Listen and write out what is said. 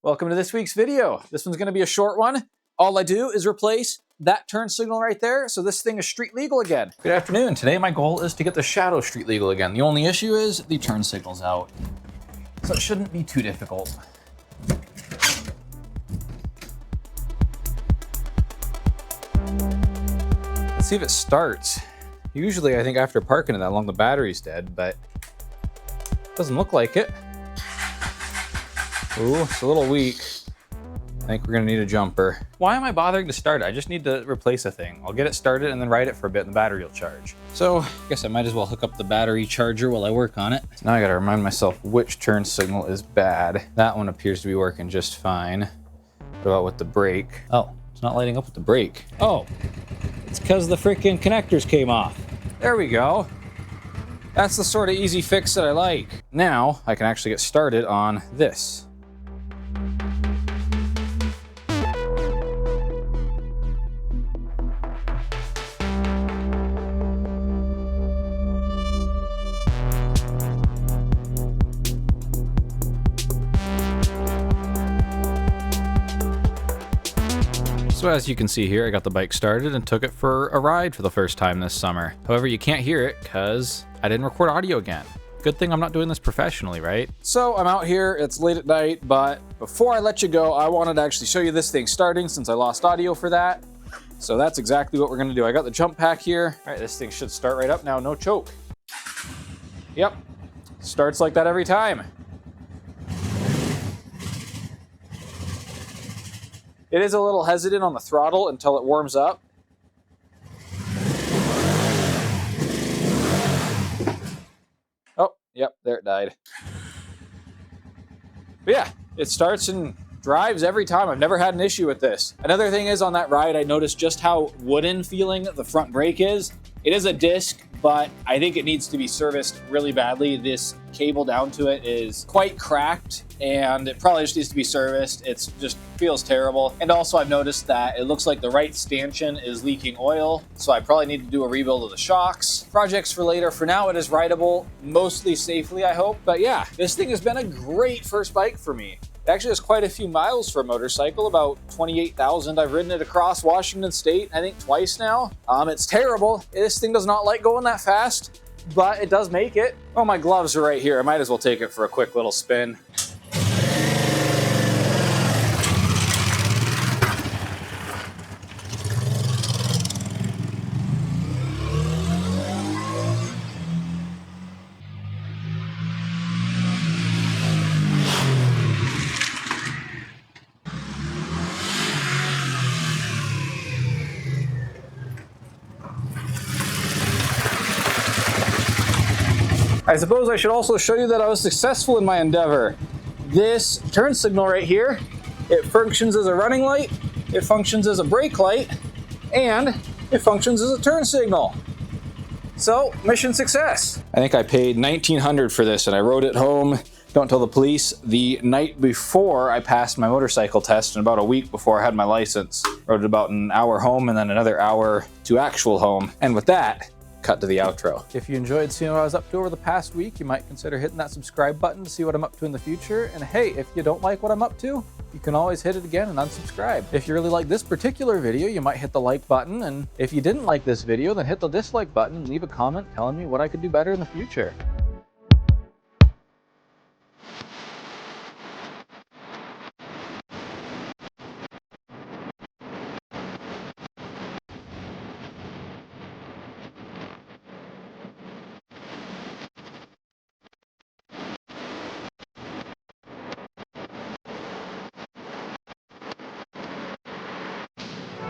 Welcome to this week's video. This one's gonna be a short one. All I do is replace that turn signal right there, so this thing is street legal again. Good afternoon. Today my goal is to get the shadow street legal again. The only issue is the turn signal's out. So it shouldn't be too difficult. Let's see if it starts. Usually I think after parking it that long the battery's dead, but it doesn't look like it. Ooh, it's a little weak. I think we're gonna need a jumper. Why am I bothering to start it? I just need to replace a thing. I'll get it started and then ride it for a bit and the battery will charge. So I guess I might as well hook up the battery charger while I work on it. Now I gotta remind myself which turn signal is bad. That one appears to be working just fine. What about with the brake? Oh, it's not lighting up with the brake. Oh, it's because the freaking connectors came off. There we go. That's the sort of easy fix that I like. Now I can actually get started on this. So as you can see here, I got the bike started and took it for a ride for the first time this summer. However, you can't hear it because I didn't record audio again. Good thing I'm not doing this professionally, right? So I'm out here, it's late at night, but before I let you go, I wanted to actually show you this thing starting since I lost audio for that. So that's exactly what we're gonna do. I got the jump pack here. All right, this thing should start right up now, no choke. Yep, starts like that every time. It is a little hesitant on the throttle until it warms up. Oh, yep, there it died. But yeah, it starts and drives every time. I've never had an issue with this. Another thing is on that ride, I noticed just how wooden feeling the front brake is. It is a disc, but I think it needs to be serviced really badly. This cable down to it is quite cracked and it probably just needs to be serviced. It just feels terrible. And also I've noticed that it looks like the right stanchion is leaking oil. So I probably need to do a rebuild of the shocks. Projects for later. For now, it is rideable, mostly safely, I hope. But yeah, this thing has been a great first bike for me. It actually has quite a few miles for a motorcycle, about 28,000. I've ridden it across Washington State, I think twice now. It's terrible. This thing does not like going that fast, but it does make it. Oh, my gloves are right here. I might as well take it for a quick little spin. I suppose I should also show you that I was successful in my endeavor. This turn signal right here, it functions as a running light, it functions as a brake light, and it functions as a turn signal. So, mission success. I think I paid $1,900 for this and I rode it home, don't tell the police, the night before I passed my motorcycle test and about a week before I had my license. Rode it about an hour home and then another hour to actual home. And with that, cut to the outro. If you enjoyed seeing what I was up to over the past week, you might consider hitting that subscribe button to see what I'm up to in the future. And hey, if you don't like what I'm up to, you can always hit it again and unsubscribe. If you really like this particular video, you might hit the like button. And if you didn't like this video, then hit the dislike button and leave a comment telling me what I could do better in the future.